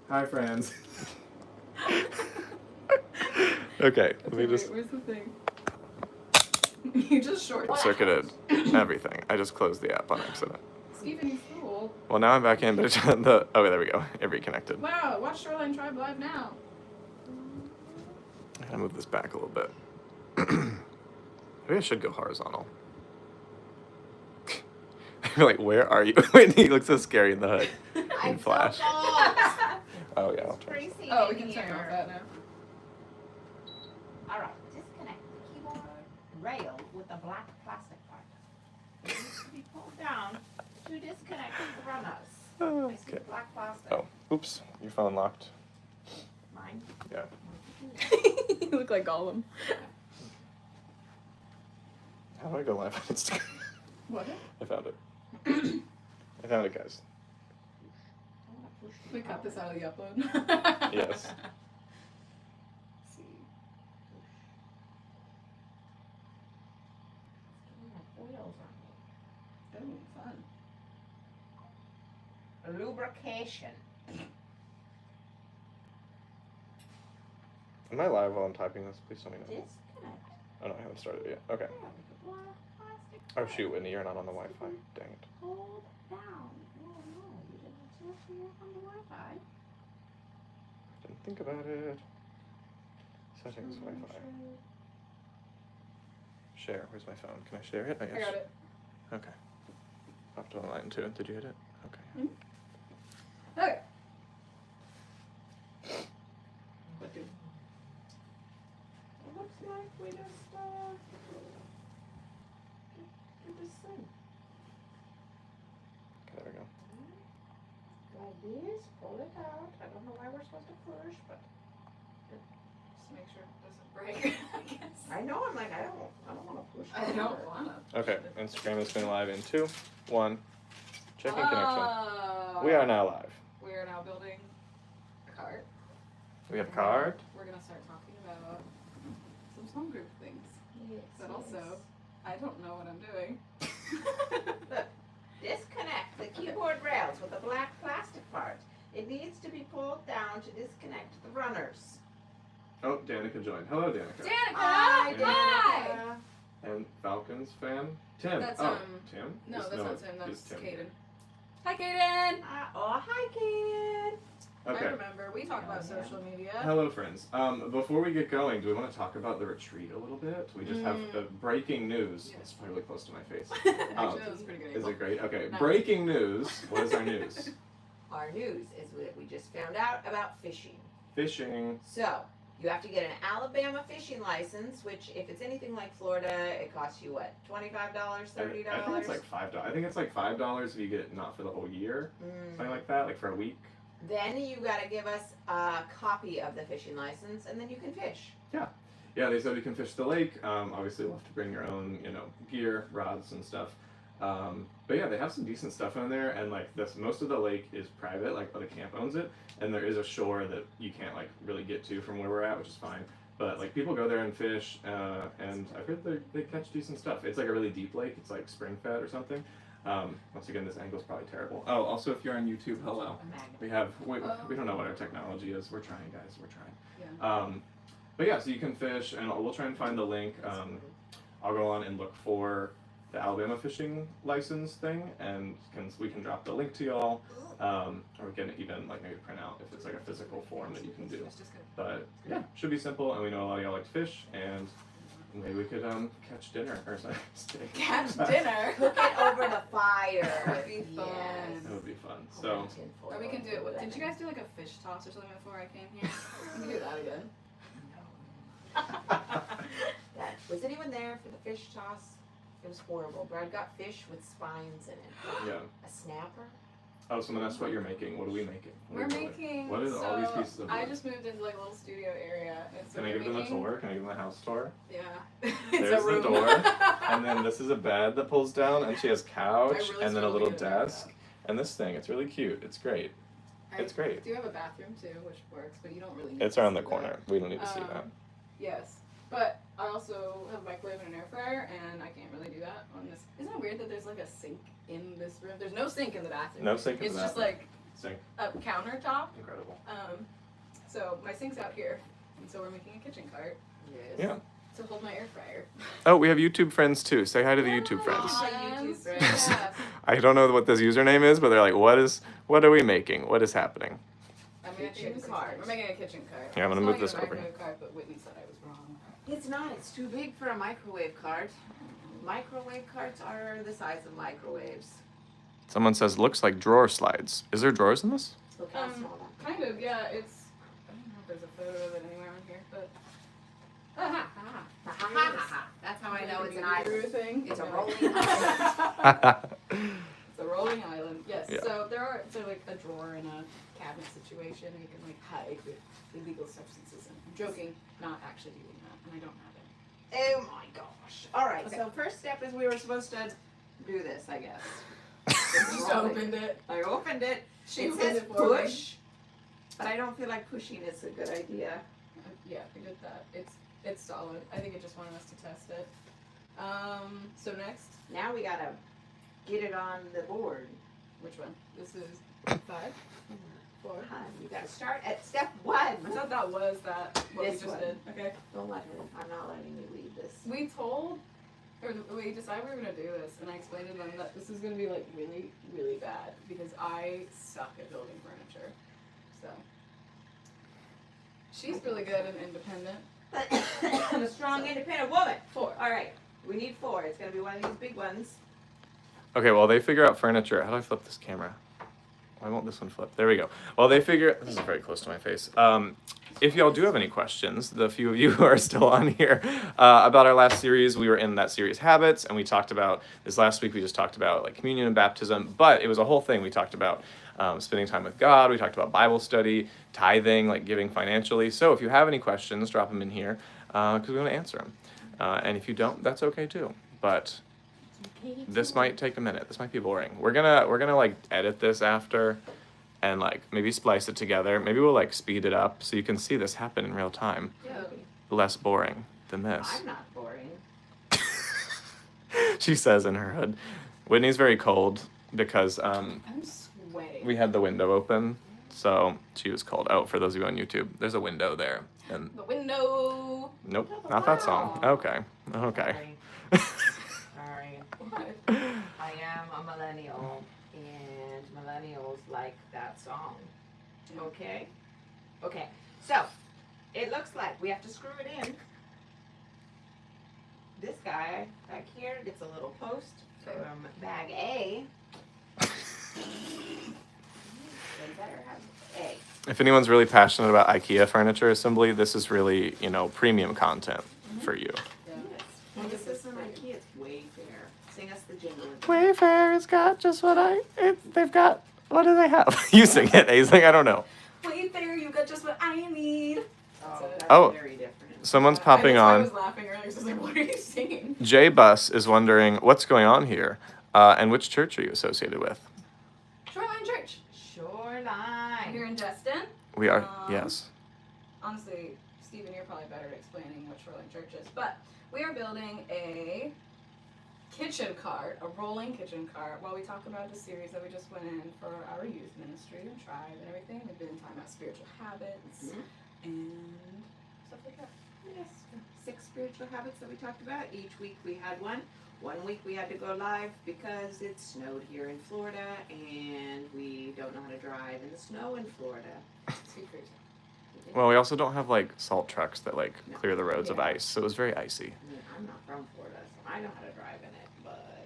Hi, friends. Okay, let me just. Where's the thing? You just Circuited everything. I just closed the app on accident. Stephen, fool. Well, now I'm back in, but it's the. Oh, there we go. It reconnected. Wow, watch Shoreline Tribe live now. I gotta move this back a little bit. Maybe I should go horizontal. I'm like, where are you? He looks so scary in the hood. In flash. Oh yeah. I'll try. Oh, we can turn off that now. All right, disconnect the keyboard rail with the black plastic part. It needs to be pulled down to disconnect the runners. I see Okay. black plastic. Oh, oops. Your phone locked. Mine? Yeah. You look like Gollum. How do I go live on Instagram? What? I found it. I found it, guys. We cut this out of the upload. Yes. See. Oils Oh, fun. on. Lubrication. Am I live while I'm typing this? Please tell me no. Disconnect. Oh no, I haven't started it yet. Okay. Yeah, with the black plastic Oh part. shoot, Whitney, you're not on the Wi-Fi. Dang it. Hold down. No, you didn't seriously work on the Wi-Fi. Didn't think about it. Settings, Wi-Fi. Share. Where's my phone? Can I share it? I got it. Okay. Popped it online too. Did you hit it? Okay. Okay. What do? It looks like we just do this thing. Okay, there we go. Like this, pull it out. I don't know why we're supposed to push, but Just make sure it doesn't break, I guess. I know. I'm like, I don't want to push. I don't wanna. Okay, Instagram is going live in 2, 1. Checking connection. Oh. We are now live. We are now building a cart. We have card. We're gonna start talking about some song group things. Yes, But also, I don't know what I'm doing. Look, disconnect the keyboard rails with the black plastic part. It needs to be pulled down to disconnect the runners. Oh, Danica joined. Hello, Danica. Danica! Hi, Hi! Danica. And Falcons fan? Tim. That's, oh, Tim? No, Yes, that's not Tim. it's That's Tim. Caden. Hi, Caden! Oh, hi, Kaden. Okay. I remember. We talked about social media. Hello, friends. Before we get going, do we want to talk about the retreat a little bit? We just have the breaking news. Yes. It's probably really close to my face. Actually, that was pretty good. Is it great? Okay. No. Breaking news. What is our news? Our news is that we just found out about fishing. Fishing. So, you have to get an Alabama fishing license, which if it's anything like Florida, it costs you what, $25, $30? I think it's like $5. I think it's like $5 if you get it not for the whole year, something like that, like for a week. Then you gotta give us a copy of the fishing license, and then you can fish. Yeah, they said we can fish the lake. Obviously, you'll have to bring your own, gear, rods and stuff. But yeah, they have some decent stuff in there, and like most of the lake is private, like the camp owns it, and there is a shore that you can't like really get to from where we're at, which is fine. But like people go there and fish, and I've heard they catch decent stuff. It's like a really deep lake. It's like spring fed or something. Once again, this angle's probably terrible. Oh, also if you're on YouTube, hello. We don't know what our technology is. We're trying, guys. We're trying. Yeah. But yeah, so you can fish, and we'll try and find the link. I'll go on and look for the Alabama fishing license thing, and we can drop the link to y'all, or we can even like maybe print out if it's like a physical form that you can do. It's just good. But yeah, should be simple, and we know a lot of y'all like to fish, and maybe we could catch dinner or something. Catch dinner. Cook it over the fire. That'd be fun. That would be fun. So Or we can do it. Didn't you guys do like a fish toss or something before I came here? We can do that again. Was anyone there for the fish toss? It was horrible. Brad got fish with spines in it. yeah. A snapper? Oh, so that's what you're making. What are we making? We're making. What is all these pieces of wood? I just moved into like a little studio area. And so Can I we're give them a making- tour? Can I give them a house tour? Yeah. There's a room. the door, and then this is a bed that pulls down, and she has couch, really and then a struggled little to get it like desk, and this thing. It's really cute. It's great. It's great. Do have a bathroom too, which works, but you don't really need It's to around the see corner. We don't need to see Um, that. Yes. But I also have a microwave and an air fryer, and I can't really do that on this. Isn't it weird that there's like a sink in this room? There's no sink in the bathroom. No sink in It's the just bathroom. like Sink. a countertop. Incredible. So my sink's out here, and so we're making a kitchen cart Yes. Yeah. to hold my air fryer. Oh, we have YouTube friends too. Say hi to the YouTube friends. Hi, YouTube friends. Yeah. I don't know what this username is, but they're like, what are we making? What is happening? I mean, I think Kitchen it's cart. We're making a kitchen cart. Yeah, I'm gonna It's move calling this it a over here. microwave cart, but Whitney said I was wrong. It's not. It's too big for a microwave cart. Microwave carts are the size of microwaves. Someone says, looks like drawer slides. Is there drawers in this? Look how small that. Kind of, yeah. It's. I don't know if there's a photo of it anywhere on here, but. That's how I know it's an Guru island. thing. It's a Yeah. rolling island. It's a rolling island. Yes. Yeah. So there are like a drawer and a cabinet situation, and you can like hide with illegal substances. And I'm joking, not actually doing that, and I don't have it. Oh my gosh. All right. Okay. So first step is we were supposed to do this, I guess. You just opened it. I opened it. She It opened says it for me. push, but I don't feel like pushing is a good idea. Yeah, I did that. It's solid. I think it just wanted us to test it. So next, Now we gotta get it on the board. which one? This is 5, 4. You gotta start at step 1. I thought that was that what This we just one. did. Okay. Don't let her. I'm not letting you lead this. We told, or we decided we were gonna do this, and I explained to them that this is gonna be like really, really bad because I suck at building furniture. So she's really good and independent. I'm a strong, independent woman. 4. All right, we need 4. It's gonna be one of these big ones. Okay, well, they figure out furniture. How do I flip this camera? Why won't this one flip? There we go. Well, they figure, this is very close to my face. If y'all do have any questions, the few of you who are still on here, about our last series, we were in that series Habits, and we talked about, this last week we just talked about like communion and baptism, but it was a whole thing. We talked about spending time with God, we talked about Bible study, tithing, like giving financially. So if you have any questions, drop them in here, because we want to answer them. And if you don't, that's okay too. But this might take a minute. This might be boring. We're gonna like edit this after and like maybe splice it together. Maybe we'll like speed it up so you can see this happen in real time. Yeah. Less boring than this. I'm not boring. She says in her hood. Whitney's very cold because I'm sweating. we had the window open, so she was cold. Oh, for those of you on YouTube, there's a window there. And The window. nope, not that song. Okay. Okay. Sorry. What? I am a millennial, and millennials like that song. Okay? Okay, so it looks like we have to screw it in. This guy back here gets a little post from bag A. They better have A. If anyone's really passionate about IKEA furniture assembly, this is really, premium content for you. Yeah. Yes. And this is from IKEA. It's Wayfair. Sing us the jingle. Wayfair has got just what they've got, what do they have? You sing it, Aisling, I don't know. Wayfair, you got just what I need. Oh, that's Oh. very different. Someone's popping I on. was laughing earlier, so I was like, what are you singing? Jay Bus is wondering what's going on here, and which church are you associated with? Shoreline Church. Shoreline. Here in Destin. We are, Um, yes. Honestly, Stephen, you're probably better at explaining what Shoreline Church is, but we are building a kitchen cart, a rolling kitchen cart, while we talk about the series that we just went in for our youth ministry and tribe and everything. We've been talking about spiritual habits and stuff like that. Yes, 6 spiritual habits that we talked about. Each week we had one. One week we had to go live because it snowed here in Florida and we don't know how to drive in the snow in Florida. Secret. Well, we also don't have like salt trucks that like No. clear the roads of Yeah. ice, so it was very icy. I mean, I'm not from Florida, so I know how to drive in it, but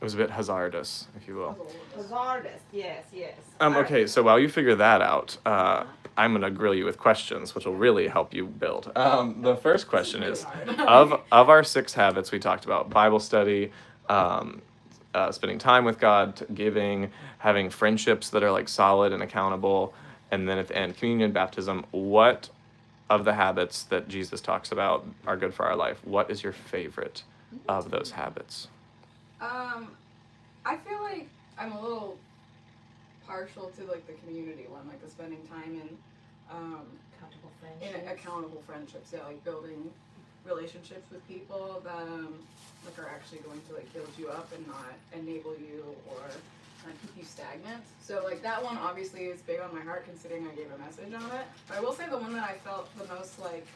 It was a bit hazardous, if you will. hazardous. Yes. Okay, so while you figure that out, I'm gonna grill you with questions, which will really help you build. The first question is, of our 6 habits we talked about, Bible study, spending time with God, giving, having friendships that are like solid and accountable, and then at the end, communion, baptism. What of the habits that Jesus talks about are good for our life? What is your favorite of those habits? I feel like I'm a little partial to like the community one, like the spending time in Accountable in friendships. accountable friendships. Yeah, like building relationships with people that like are actually going to like build you up and not enable you or keep you stagnant. So like that one obviously is big on my heart considering I gave a message on it. But I will say the one that I felt the most like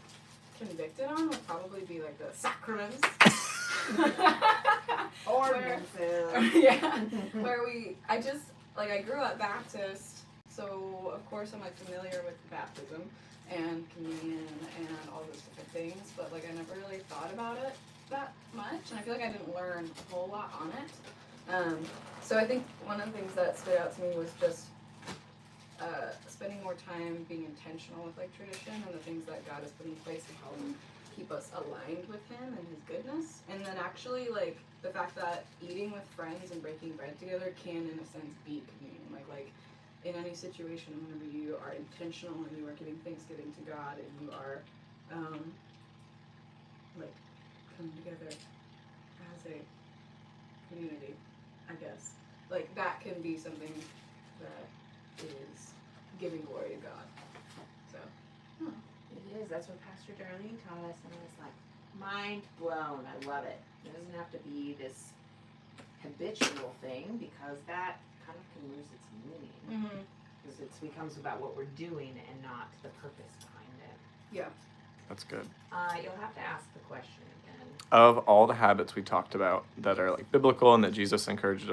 convicted on would probably be like the sacraments. Ordinances. Yeah. Where I grew up Baptist, so of course I'm like familiar with baptism and communion and all those different things, but like I never really thought about it that much, and I feel like I didn't learn a whole lot on it. So I think one of the things that stood out to me was just spending more time being intentional with like tradition and the things that God has put in place to help keep us aligned with Him and His goodness. And then actually like the fact that eating with friends and breaking bread together can, in a sense, be communion. Like in any situation, whenever you are intentional and you are giving thanksgiving to God and you are like coming together as a community, I guess. Like that can be something that is giving glory to God. So, It is. That's what Pastor Darlene taught us, and I was like, mind blown. I love it. It doesn't have to be this habitual thing, because that kind of can lose its meaning. Because it becomes about what we're doing and not the purpose behind it. Yeah. That's good. You'll have to ask the question again. Of all the habits we talked about that are like biblical and that Jesus encouraged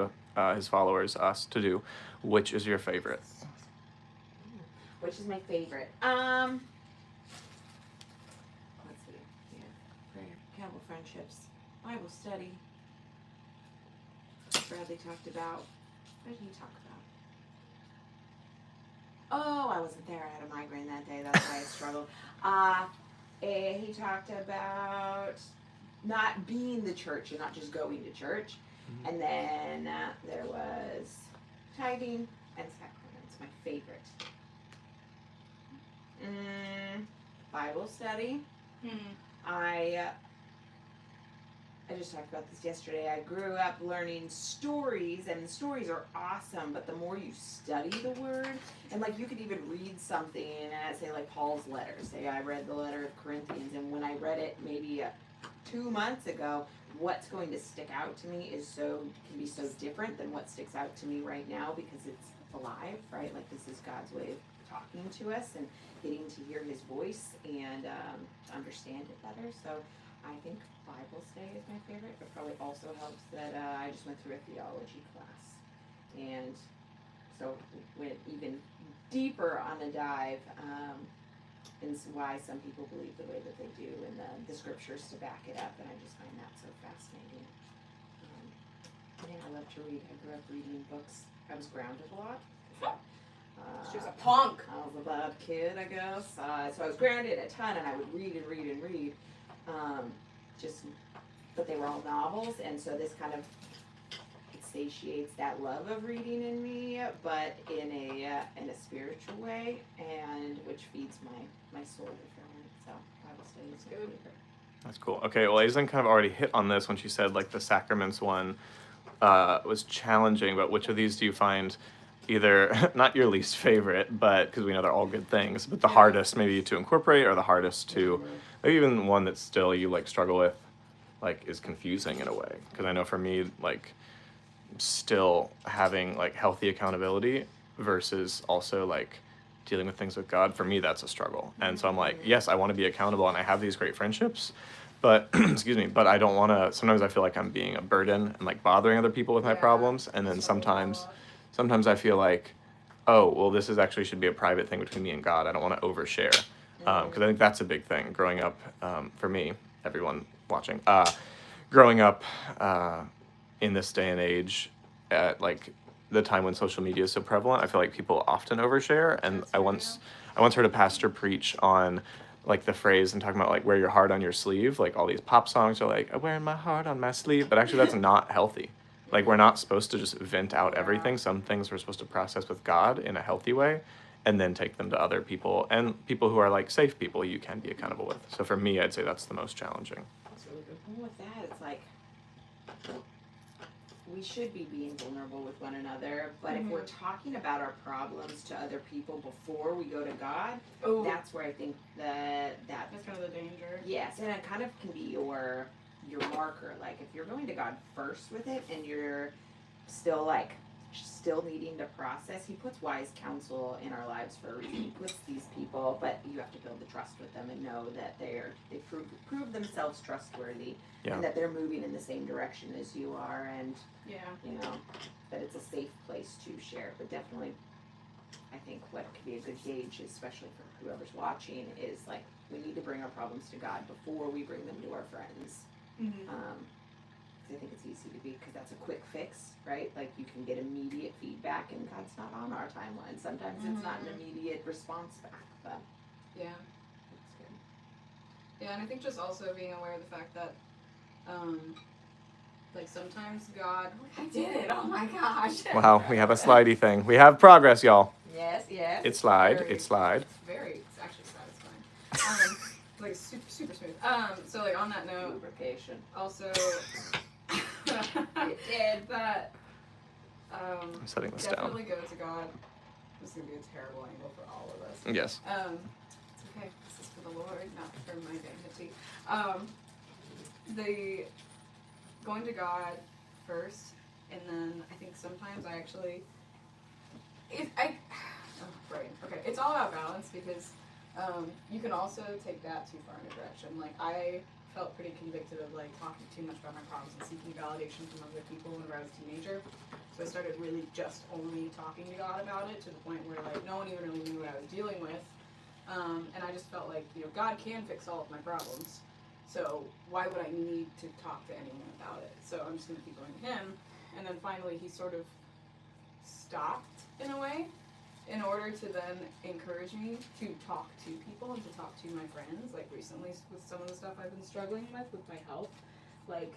his followers, us, to do, which is your favorite? Which is my favorite? Let's see. Yeah. Prayer, accountable friendships, Bible study. Bradley talked about. What did he talk about? Oh, I wasn't there. I had a migraine that day. That's why I struggled. He talked about not being the church and not just going to church. Mm-hmm. And then there was tithing and sacraments, my favorite. Bible study. I just talked about this yesterday. I grew up learning stories, and stories are awesome, but the more you study the word, and like you could even read something, and say like Paul's letter. Say I read the letter of Corinthians, and when I read it maybe 2 months ago, what's going to stick out to me can be so different than what sticks out to me right now, because it's alive, right? Like this is God's way of talking to us and getting to hear His voice and to understand it better. So I think Bible study is my favorite. It probably also helps that I just went through a theology class, and so went even deeper on a dive in why some people believe the way that they do, and the scriptures to back it up, and I just find that so fascinating. I love to read. I grew up reading books. I was grounded a lot. She was a punk. I was a bad kid, I guess. So I was grounded a ton, and I would read and read and read. But they were all novels, and so this kind of satiates that love of reading in me, but in a spiritual way, and which feeds my soul differently. So Bible study is good. That's cool. Okay, well, Aizen kind of already hit on this when she said like the sacraments one was challenging, but which of these do you find either not your least favorite, but because we know they're all good things, but the hardest maybe to incorporate, or the hardest to maybe even one that still you like struggle with, like is confusing in a way? Because I know for me, like still having like healthy accountability versus also like dealing with things with God, for me that's a struggle. And so I'm like, yes, I want to be accountable and I have these great friendships, but excuse me, but I don't want to, sometimes I feel like I'm being a burden and like bothering other people with my problems, and then sometimes I feel like, oh, well, this is actually should be a private thing between me and God. I don't want to overshare, because I think that's a big thing growing up for me, everyone watching, growing up in this day and age at like the time when social media is so prevalent. I feel like people often overshare, and I once heard a pastor preach on like the phrase and talking about like wear your heart on your sleeve. Like all these pop songs are like, I'm wearing my heart on my sleeve, but actually that's not healthy. Like we're not supposed to just vent out everything. Some things we're supposed to process with God in a healthy way, and then take them to other people, and people who are like safe people you can be accountable with. So for me, I'd say that's the most challenging. That's really good. And with that, it's like we should be being vulnerable with one another, but if we're talking about our problems to other people before we go to God, that's where I think that's kind of the danger. Yes, and it kind of can be your marker. Like if you're going to God first with it, and you're still like still needing to process. He puts wise counsel in our lives for a reason. He puts these people, but you have to build the trust with them and know that they prove themselves trustworthy, Yeah. and that they're moving in the same direction as you are, and Yeah. you know, that it's a safe place to share. But definitely, I think what could be a good gauge, especially for whoever's watching, is like, we need to bring our problems to God before we bring them to our friends. Mm-hmm. 'Cause I think it's easy to be, because that's a quick fix, right? Like, you can get immediate feedback, and God's not on our timeline. Sometimes it's not an immediate response back, but Yeah. it's good. Yeah, and I think just also being aware of the fact that, like sometimes God, I did it. Oh my gosh. Wow, we have a slidey thing. We have progress, y'all. Yes, yes. It slide. Very- It slide. It's very, it's actually satisfying. Like super, super smooth. So like on that note, Lubrication. also, It did. that, I'm setting this down. definitely go to God. This is gonna be a terrible angle for all of us. Yes. It's okay. This is for the Lord, not for my vanity. The going to God first, and then I think sometimes I actually, right, okay, it's all about balance, because you can also take that too far in a direction. Like, I felt pretty convicted of like talking too much about my problems and seeking validation from other people whenever I was a teenager. So I started really just only talking to God about it, to the point where like no one even really knew what I was dealing with. And I just felt like, God can fix all of my problems. So why would I need to talk to anyone about it? So I'm just going to keep going to him. And then finally he sort of stopped in a way, in order to then encourage me to talk to people and to talk to my friends. Like recently with some of the stuff I've been struggling with my health, like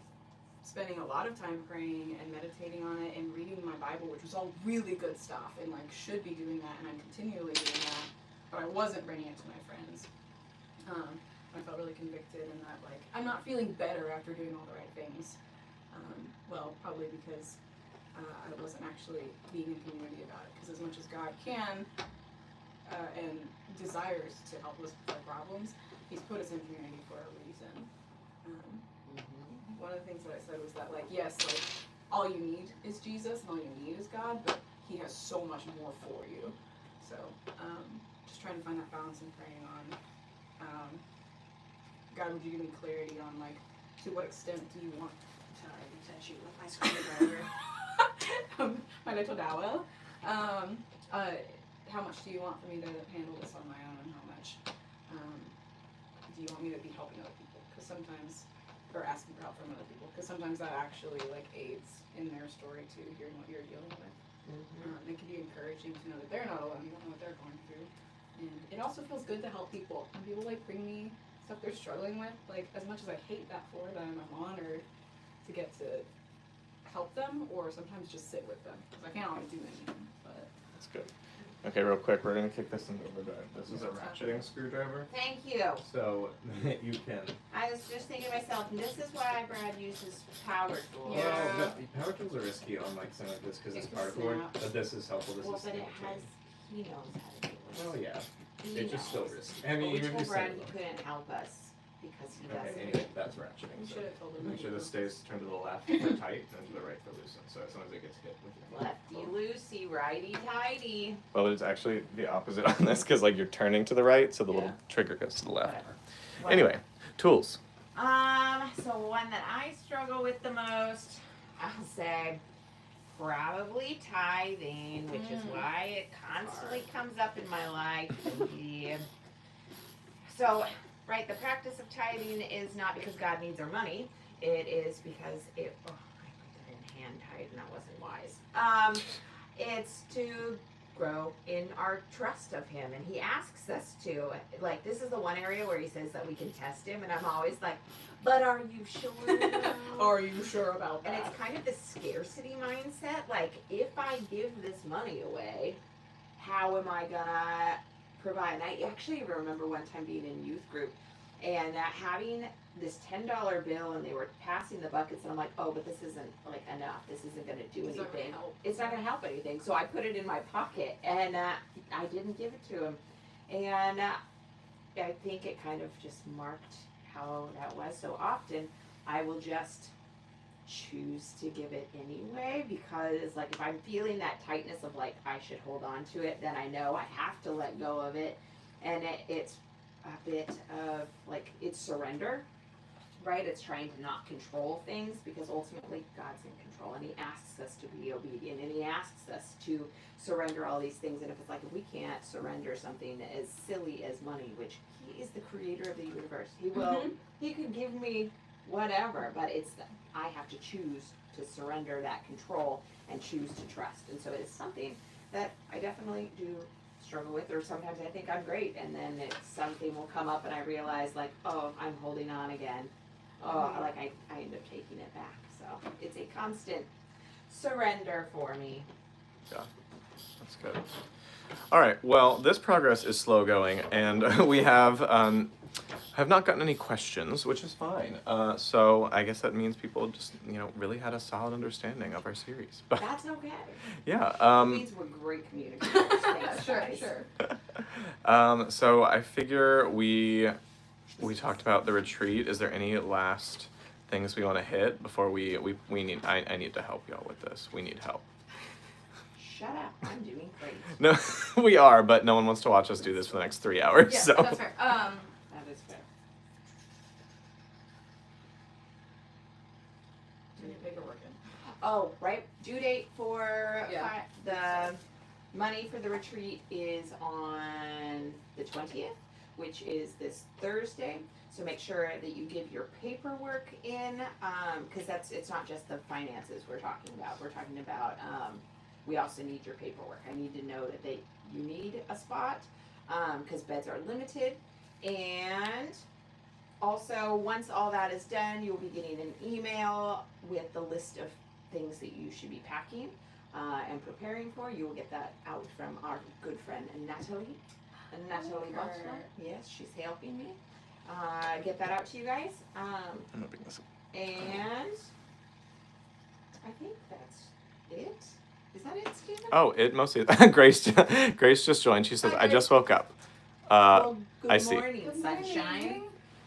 spending a lot of time praying and meditating on it and reading my Bible, which was all really good stuff, and like should be doing that, and I'm continually doing that, but I wasn't bringing it to my friends. I felt really convicted in that, like, I'm not feeling better after doing all the right things. Well, probably because I wasn't actually being in community about it, because as much as God can and desires to help us with our problems, he's put us in community for a reason. One of the things that I said was that, like, yes, like, all you need is Jesus and all you need is God, but he has so much more for you. So just trying to find that balance and praying on, God, would you give me clarity on, like, to what extent do you want, sorry, I touch you with my screwdriver. My little dowel. How much do you want for me to handle this on my own, and how much do you want me to be helping other people? Because sometimes, or asking for help from other people, because sometimes that actually like aids in their story too, hearing what you're dealing with. It can be encouraging to know that they're not alone, you don't know what they're going through. And it also feels good to help people. When people like bring me stuff they're struggling with, like as much as I hate that for them, I'm honored to get to help them, or sometimes just sit with them, because I can't always do anything, but. That's good. Okay, real quick, we're gonna kick this into overdrive. This is a ratcheting screwdriver, Thank you. so you can. I was just thinking to myself, this is why Brad uses power tools. Yeah. Well, no, power tools are risky on like something like this because it's It can cardboard, snap. but this is helpful. This Well, is but it steel has, chain. he knows how to do it. Well, yeah, He it's just still knows. risky. I But mean, we even if you told Brad set he it up. couldn't help us because he Okay, doesn't. anyway, that's ratcheting. You So should have told them. make sure that this you- stays turned to the left for tight and to the right for loosen. So as soon as it gets hit with your Lefty loosey, righty tighty. Well, it's actually the opposite on this because like you're turning to the right, so the Yeah. little trigger goes to the left. Whatever. Anyway, tools. So one that I struggle with the most, I'll say, probably tithing, which is why it constantly comes up in my life. Yeah. So, right, the practice of tithing is not because God needs our money. It is because I put that in hand tied and that wasn't wise. It's to grow in our trust of him, and he asks us to. Like, this is the one area where he says that we can test him, and I'm always like, but are you sure? Are you sure about that? And it's kind of this scarcity mindset. Like, if I give this money away, how am I gonna provide? And I actually remember one time being in youth group and having this $10 bill, and they were passing the buckets, and I'm like, oh, but this isn't like enough. This isn't gonna do It's not gonna anything. help. It's not gonna help anything. So I put it in my pocket, and I didn't give it to him. And I think it kind of just marked how that was. So often I will just choose to give it anyway, because like if I'm feeling that tightness of like I should hold on to it, then I know I have to let go of it, and it's a bit of like it's surrender, right? It's trying to not control things, because ultimately God's in control, and He asks us to be obedient, and He asks us to surrender all these things. And if it's like if we can't surrender something as silly as money, which He is the creator of the universe, He will, He could give me whatever, but it's I have to choose to surrender that control and choose to trust. And so it's something that I definitely do struggle with, or sometimes I think I'm great, and then something will come up and I realize like, oh, I'm holding on again. Oh, like I end up taking it back. So it's a constant surrender for me. Yeah, that's good. All right. Well, this progress is slow going, and we have not gotten any questions, which is fine. So I guess that means people just really had a solid understanding of our series. But that's okay. Yeah. It means we're great communicators. Thanks, Sure. So I figure we talked about the retreat. Is there any last things we want to hit before we need? I need to help y'all with this. We need help. Shut up! I'm doing great. No, we are, but no one wants to watch us do this for the next 3 hours. Yeah, so. that's fair. That is fair. Do your paperwork in. Oh, right. Due date for Yeah. the money for the retreat is on the 20th, which is this Thursday. So make sure that you give your paperwork in, because it's not just the finances we're talking about. We're talking about we also need your paperwork. I need to know that you need a spot, because beds are limited. And also, once all that is done, you'll be getting an email with the list of things that you should be packing and preparing for. You will get that out from our good friend Natalie. Natalie Butler. Yes, she's helping me get that out to you guys. I'm opening this up. And I think that's it. Is that it, Stephen? Oh, it mostly. Grace just joined. She says, "I just woke up." Well, good I see. morning, sunshine.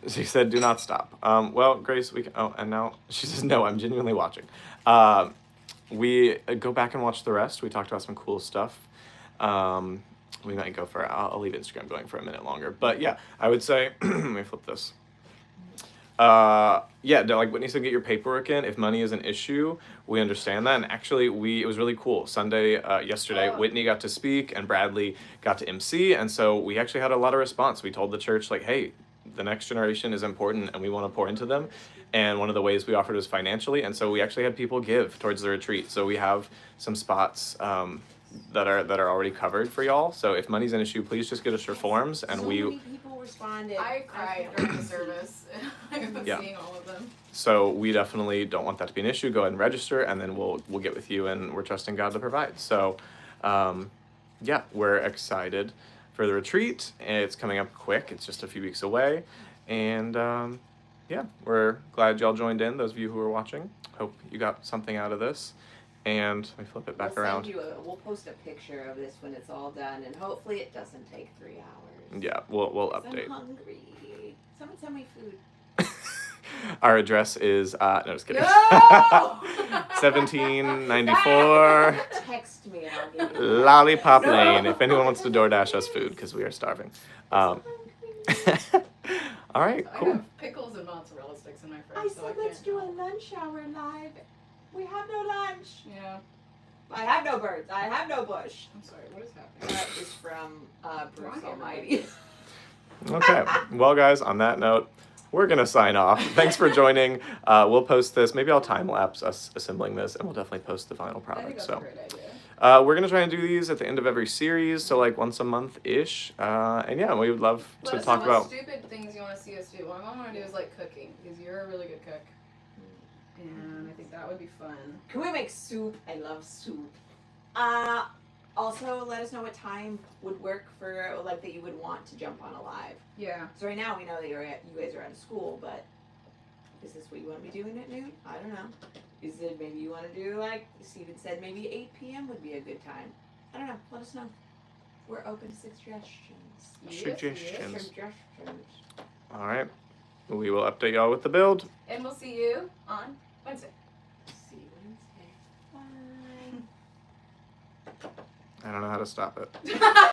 She said, "Do not stop." Well, Grace, we can. Oh, and now she says, "No, I'm genuinely watching." We go back and watch the rest. We talked about some cool stuff. We might go for. I'll leave Instagram going for a minute longer. But yeah, I would say. Let me flip this. Yeah, like Whitney said, get your paperwork in. If money is an issue, we understand that. And actually, it was really cool. Sunday, yesterday, Whitney got to speak and Bradley got to MC. And so we actually had a lot of response. We told the church, like, hey, the next generation is important and we want to pour into them. And one of the ways we offered was financially. And so we actually had people give towards the retreat. So we have some spots that are already covered for y'all. So if money's an issue, please just get us your forms. And many people responded. I cried during the service. Yeah. Seeing all of them. So we definitely don't want that to be an issue. Go ahead and register, and then we'll get with you, and we're trusting God to provide. So, yeah, we're excited for the retreat. It's coming up quick. It's just a few weeks away, and yeah, we're glad y'all joined in. Those of you who are watching, hope you got something out of this. And let me flip it back around. We'll post a picture of this when it's all done, and hopefully it doesn't take 3 hours. Yeah, we'll update. I'm hungry. Someone send me food. Our address is no, just kidding. No! 1794 Text me and I'll give you Lollipop Lane. If anyone wants to DoorDash us food, because we are starving. All right, I cool. have pickles and mozzarella sticks in my fridge. I so said let's do a lunch hour live. We have no lunch. Yeah. I have no birds. I have no bush. I'm sorry. What is happening? That is from Bruce Almighty. Okay. Well, guys, on that note, we're going to sign off. Thanks for joining. We'll post this. Maybe I'll time-lapse us assembling this, and we'll definitely post the final I think product. that's So, a great idea. we're going to try and do these at the end of every series, so like once a month-ish. And yeah, we would love to Let us talk know what about... stupid things you want to see us do. What I want to do is like cooking, because you're a really good cook. And I think that would be fun. Can we make soup? I love soup. Also, let us know what time would work for, like, that you would want to jump on a live. Yeah. So right now we know that you guys are out of school, but is this what you want to be doing at noon? I don't know. Is it maybe you want to do, like Steven said, maybe 8 p.m. would be a good time? I don't know. Let us know. We're open to suggestions. Suggestions. Suggestions. All right. We will update y'all with the build. And we'll see you on Wednesday. I don't know how to stop it.